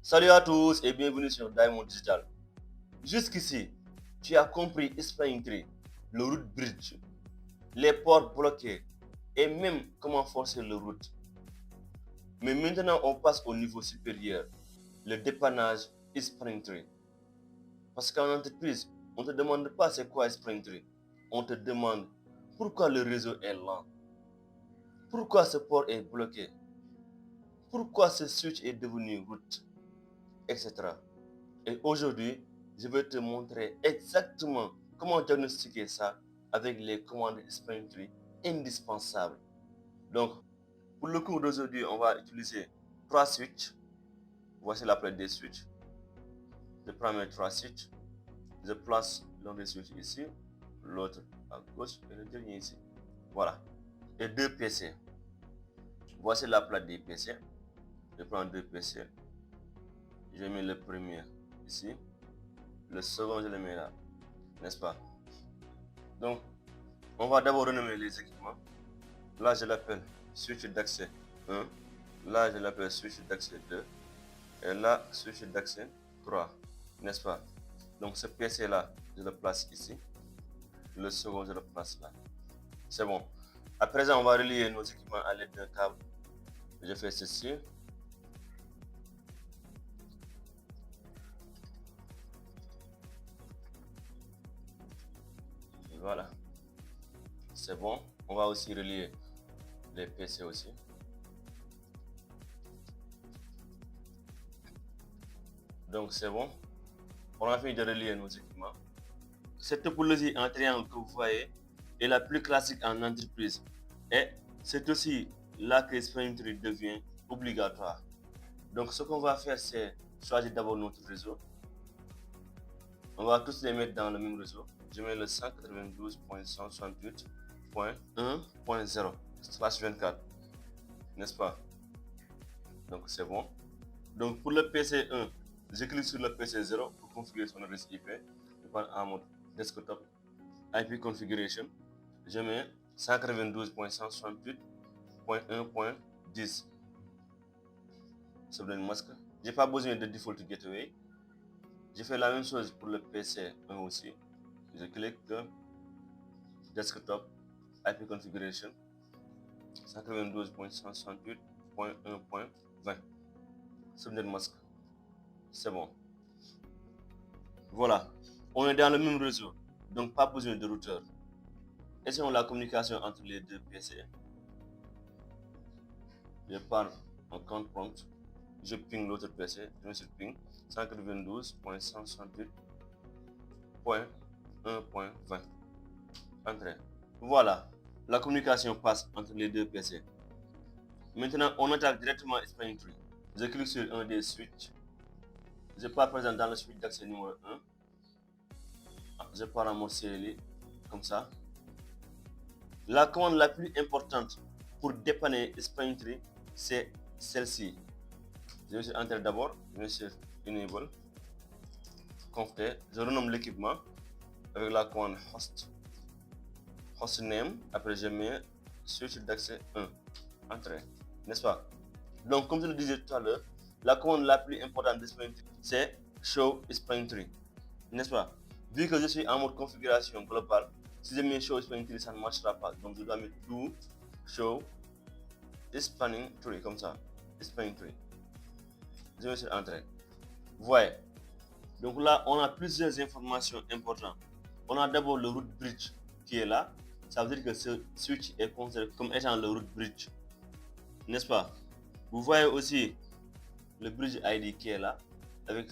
Salut à tous et bienvenue sur Diamond Digital. Jusqu'ici, tu as compris Springtree, le route bridge, les ports bloqués et même comment forcer le route. Mais maintenant, on passe au niveau supérieur, le dépannage Springtree. Parce qu'en entreprise, on ne te demande pas c'est quoi Springtree. On te demande pourquoi le réseau est lent, pourquoi ce port est bloqué, pourquoi ce switch est devenu route, etc. Et aujourd'hui, je vais te montrer exactement comment diagnostiquer ça avec les commandes Springtree indispensables. Donc, pour le cours d'aujourd'hui, on va utiliser trois switches. Voici la plaque des switches. Je prends mes trois switches. Je place l'un des switches ici, l'autre à gauche et le dernier ici. Voilà. Et deux PC. Voici la plaque des PC. Je prends deux PC. Je mets le premier ici. Le second, je le mets là. N'est-ce pas? Donc, on va d'abord renommer les équipements. Là, je l'appelle switch d'accès 1. Là, je l'appelle switch d'accès 2. Et là, switch d'accès 3. N'est-ce pas? Donc, ce PC-là, je le place ici. Le second, je le place là. C'est bon. À présent, on va relier nos équipements à l'aide d'un câble. Je fais ceci. Voilà. C'est bon. On va aussi relier les PC aussi. Donc, c'est bon. On a fini de relier nos équipements. Cette topologie en triangle que vous voyez est la plus classique en entreprise. Et c'est aussi là que Springtree devient obligatoire. Donc ce qu'on va faire, c'est choisir d'abord notre réseau. On va tous les mettre dans le même réseau. Je mets le 192.168.1.0/24. N'est-ce pas? Donc c'est bon. Donc pour le PC1, je clique sur le PC0 pour configurer son adresse IP. Je prends en mode desktop IP configuration. Je mets 192.168.1.10. C'est le masque. Je n'ai pas besoin de default gateway. Je fais la même chose pour le PC1 aussi. Je clique desktop IP configuration 192.168.1.20. C'est le masque. C'est bon. Voilà. On est dans le même réseau. Donc pas besoin de routeur. Essayons la communication entre les deux PC. Je pars en compte prompt. Je ping l'autre PC. Je mets sur ping 192.168.1.20. Entrée. Voilà. La communication passe entre les deux PC. Maintenant, on attaque directement Springtree. Je clique sur un des switches. Je pars par exemple dans le switch d'accès numéro 1. Je pars en mode CLI, comme ça. La commande la plus importante pour dépanner Springtree, c'est celle-ci. Je vais sur Enter d'abord, je vais sur Enable, Config, je renomme l'équipement avec la commande hostname, après je mets switch d'accès 1, Entrée, n'est-ce pas? Donc comme je le disais tout à l'heure, la commande la plus importante de Springtree, c'est Show Springtree, n'est-ce pas? Vu que je suis en mode configuration globale, si je mets Show Springtree, ça ne marchera pas. Donc je dois mettre Do Show Springtree, comme ça, Springtree. Je vais sur Entrée. Vous voyez. Donc là, on a plusieurs informations importantes. On a d'abord le route bridge qui est là. Ça veut dire que ce switch est considéré comme étant le route bridge. N'est-ce pas? Vous voyez aussi le bridge ID qui est là avec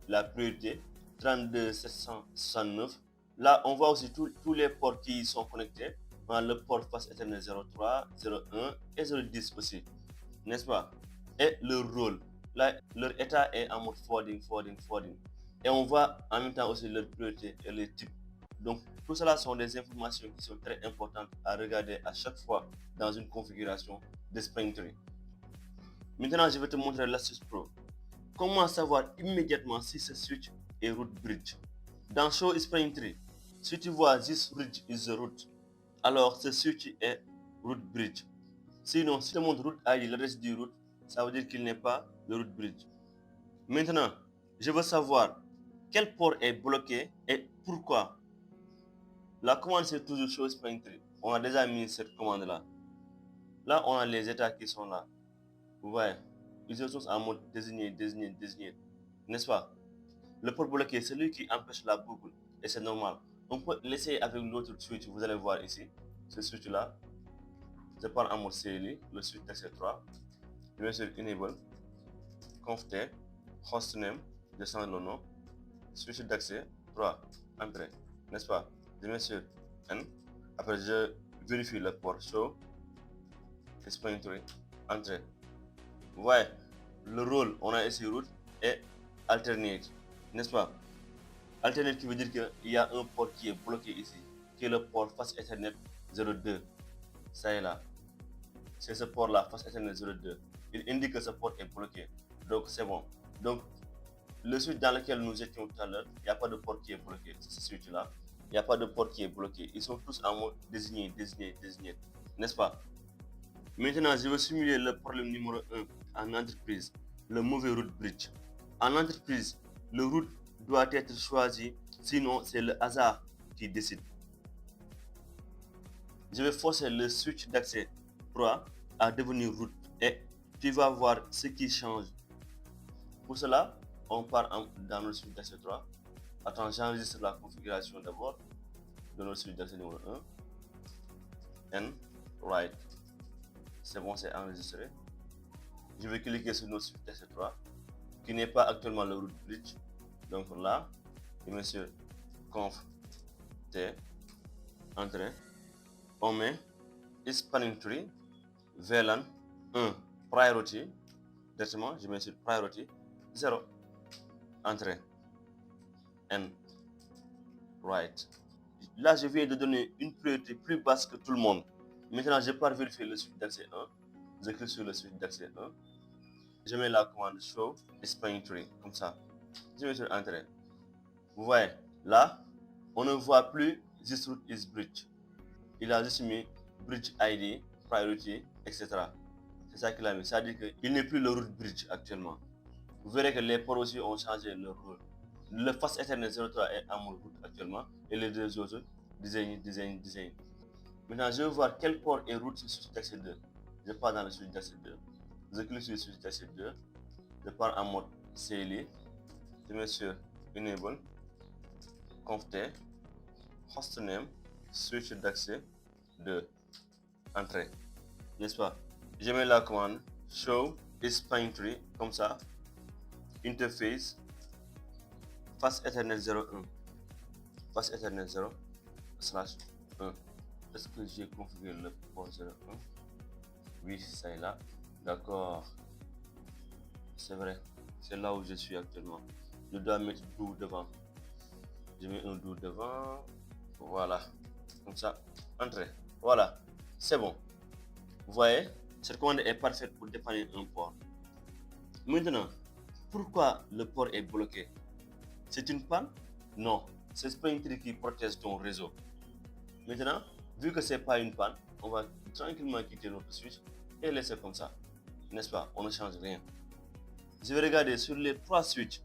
la priorité 32769. Là, on voit aussi tous les ports qui sont connectés. On a le port face Ethernet 03, 01 et 010 aussi. N'est-ce pas? Et leur rôle. Là, leur état est en mode forwarding. Et on voit en même temps aussi leur priorité et les types. Donc, tout cela sont des informations qui sont très importantes à regarder à chaque fois dans une configuration de Springtree. Maintenant, je vais te montrer l'astuce pro. Comment savoir immédiatement si ce switch est route bridge? Dans Show Springtree, si tu vois This bridge is the route, alors ce switch est route bridge. Sinon, si tu montres route ID, l'adresse du route, ça veut dire qu'il n'est pas le route bridge. Maintenant, je veux savoir quel port est bloqué et pourquoi. La commande, c'est toujours show spring tree. On a déjà mis cette commande-là. Là, on a les états qui sont là. Vous voyez, ils sont tous en mode désigné, désigné, désigné. N'est-ce pas? Le port bloqué, c'est lui qui empêche la boucle. Et c'est normal. On peut l'essayer avec l'autre switch. Vous allez voir ici. Ce switch-là. Je pars en mode CLI. Le switch d'accès 3. Je vais sur Enable. Conft, hostname. Je change le nom. Switch d'accès 3. Entrée. N'est-ce pas? Je mets sur N. Après, je vérifie le port show. Explanatory. Entrée. Vous voyez, le rôle, on a ici route et alternate. N'est-ce pas? Alternate qui veut dire qu'il y a un port qui est bloqué ici, qui est le port face Ethernet 02. Ça est là. C'est ce port-là, face Ethernet 02. Il indique que ce port est bloqué. Donc c'est bon. Donc le switch dans lequel nous étions tout à l'heure, il n'y a pas de port qui est bloqué. C'est ce switch-là. Il n'y a pas de port qui est bloqué. Ils sont tous en mode désigné, désigné, désigné. N'est-ce pas? Maintenant, je vais simuler le problème numéro 1 en entreprise, le mauvais route bridge. En entreprise, le route doit être choisi, sinon c'est le hasard qui décide. Je vais forcer le switch d'accès 3 à devenir route et tu vas voir ce qui change. Pour cela, on part dans le switch d'accès 3. Attends, j'enregistre la configuration d'abord de notre switch d'accès numéro 1. N, right. C'est bon, c'est enregistré. Je vais cliquer sur notre switch d'accès 3 qui n'est pas actuellement le route bridge. Donc là, je mets sur conf t, entrée. On met spanning tree, VLAN 1, priority. Directement, je mets sur priority 0, entrée. N, right. Là, je viens de donner une priorité plus basse que tout le monde. Maintenant, je pars vérifier le switch d'accès 1. Je clique sur le switch d'accès 1. Je mets la commande show spanning tree, comme ça. Je mets sur entrée. Vous voyez, là, on ne voit plus this route is bridge. Il a juste mis bridge ID, priority, etc. C'est ça qu'il a mis. C'est-à-dire qu'il n'est plus le route bridge actuellement. Vous verrez que les ports aussi ont changé leur rôle. Le face Ethernet 03 est en mode route actuellement et les deux autres design. Maintenant, je vais voir quel port est route sur le switch d'accès 2. Je pars dans le switch d'accès 2. Je clique sur le switch d'accès 2. Je pars en mode CLI. Je mets sur Enable. Conft, hostname, switch d'accès 2, entrée, n'est-ce pas? Je mets la commande show spanning tree, comme ça, interface, face Ethernet 01, face Ethernet 0/1. Est-ce que j'ai configuré le port 01? Oui, ça est là. D'accord, c'est vrai, c'est là où je suis actuellement. Je dois mettre do devant. Je mets un do devant. Voilà, comme ça, entrée. Voilà, c'est bon. Vous voyez, cette commande est parfaite pour dépanner un port. Maintenant, pourquoi le port est bloqué? C'est une panne? Non, c'est Springtree qui protège ton réseau. Maintenant, vu que ce n'est pas une panne, on va tranquillement quitter notre switch et laisser comme ça. N'est-ce pas? On ne change rien. Je vais regarder sur les trois switches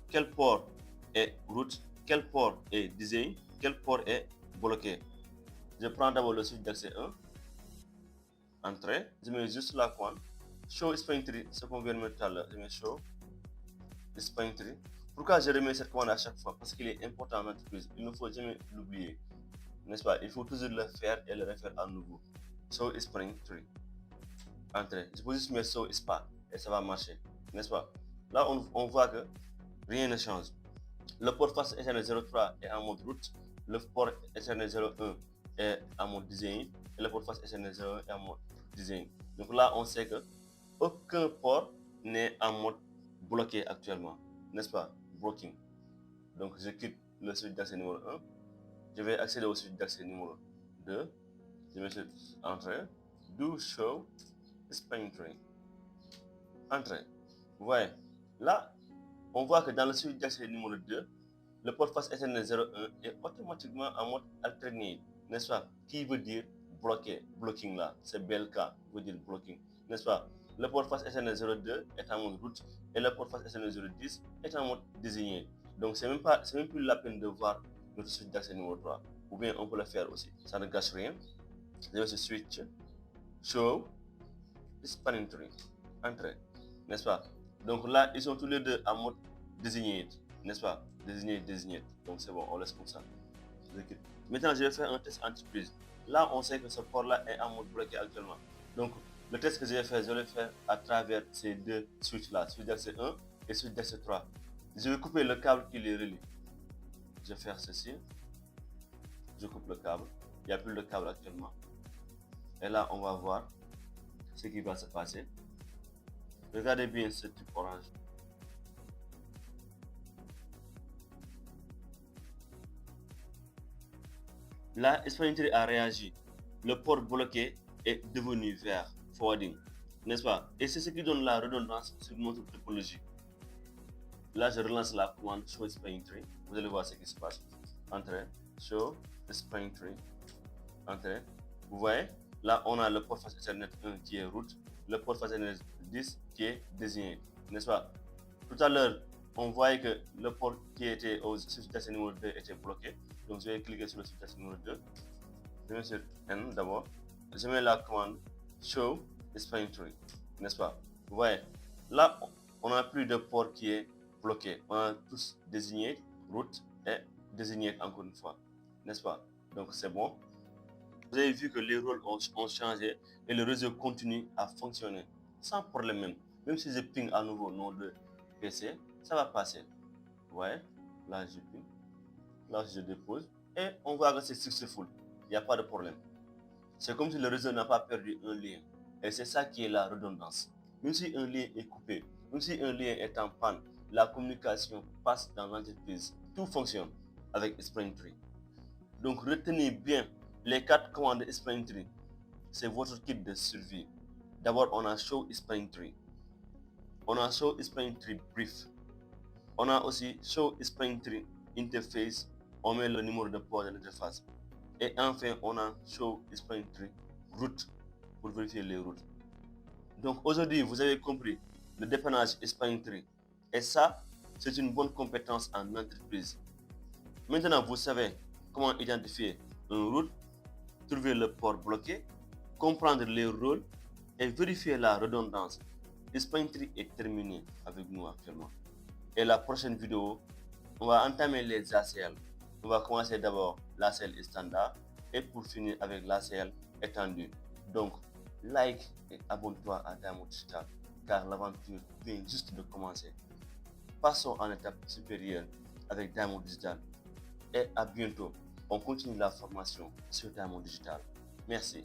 quel port est route, quel port est design, quel port est bloqué. Je prends d'abord le switch d'accès 1. Entrée, je mets juste la commande show Springtree, ce qu'on vient de mettre tout à l'heure. Je mets show Springtree. Pourquoi je remets cette commande à chaque fois? Parce qu'il est important en entreprise. Il ne faut jamais l'oublier, n'est-ce pas? Il faut toujours le faire et le refaire à nouveau. Show Springtree. Entrée. Je peux juste mettre show spa et ça va marcher, n'est-ce pas? Là, on voit que rien ne change. Le port face Ethernet 03 est en mode route. Le port Ethernet 01 est en mode design. Et le port face Ethernet 01 est en mode design. Donc là, on sait que aucun port n'est en mode bloqué actuellement, n'est-ce pas? Blocking. Donc je quitte le switch d'accès numéro 1. Je vais accéder au switch d'accès numéro 2. Je vais sur entrée. Do show spanning tree. Entrée. Vous voyez, là, on voit que dans le switch d'accès numéro 2, le port face Ethernet 01 est automatiquement en mode alterné, n'est-ce pas? Qui veut dire bloqué, blocking là, c'est BLK veut dire blocking, n'est-ce pas? Le port face Ethernet 02 est en mode route et le port face Ethernet 010 est en mode désigné. Donc c'est même plus la peine de voir notre switch d'accès numéro 3. Ou bien on peut le faire aussi. Ça ne gâche rien. Je vais sur switch, show, spanning tree, entrée, n'est-ce pas? Donc là, ils sont tous les deux en mode désigné, n'est-ce pas? Désigné. Donc c'est bon, on laisse comme ça. Maintenant, je vais faire un test anti-prise. Là, on sait que ce port-là est en mode bloqué actuellement. Donc, le test que je vais le faire à travers ces deux switches-là, switch d'accès 1 et switch d'accès 3. Je vais couper le câble qui les relie. Je vais faire ceci. Je coupe le câble. Il n'y a plus de câble actuellement. Et là, on va voir ce qui va se passer. Regardez bien ce tube orange. Là, Spanning Tree a réagi. Le port bloqué est devenu vert, forwarding, n'est-ce pas? Et c'est ce qui donne la redondance sur notre topologie. Là, je relance la commande show Spanning Tree. Vous allez voir ce qui se passe. Entrée, show Spanning Tree, entrée. Vous voyez, là, on a le port face Ethernet 1 qui est route, le port face Ethernet 10 qui est désigné, n'est-ce pas? Tout à l'heure, on voyait que le port qui était au switch d'accès numéro 2 était bloqué. Donc, je vais cliquer sur le switch d'accès numéro 2. Je vais sur N d'abord. Je mets la commande show Spanning Tree, n'est-ce pas? Vous voyez, là, on n'a plus de port qui est bloqué. On a tous désigné route et désigné encore une fois, n'est-ce pas? Donc, c'est bon. Vous avez vu que les rôles ont changé et le réseau continue à fonctionner sans problème même. Même si je ping à nouveau nos deux PC, ça va passer. Vous voyez, là je ping, là je dépose et on voit que c'est successful. Il n'y a pas de problème. C'est comme si le réseau n'a pas perdu un lien. Et c'est ça qui est la redondance. Même si un lien est coupé, même si un lien est en panne, la communication passe dans l'entreprise. Tout fonctionne avec Spanning Tree. Donc retenez bien les 4 commandes de Spanning Tree. C'est votre kit de survie. D'abord, on a show Spanning Tree. On a show Spanning Tree brief. On a aussi show Spanning Tree interface. On met le numéro de port de l'interface. Et enfin, on a show Spanning Tree route pour vérifier les routes. Donc aujourd'hui, vous avez compris le dépannage Spanning Tree. Et ça, c'est une bonne compétence en entreprise. Maintenant, vous savez comment identifier une route, trouver le port bloqué, comprendre les rôles et vérifier la redondance. Spanning Tree est terminé avec nous actuellement. Et la prochaine vidéo, on va entamer les ACL. On va commencer d'abord l'ACL standard et pour finir avec l'ACL étendu. Donc, like et abonne-toi à Diamond Digital car l'aventure vient juste de commencer. Passons en étape supérieure avec Diamond Digital et à bientôt. On continue la formation sur Diamond Digital. Merci.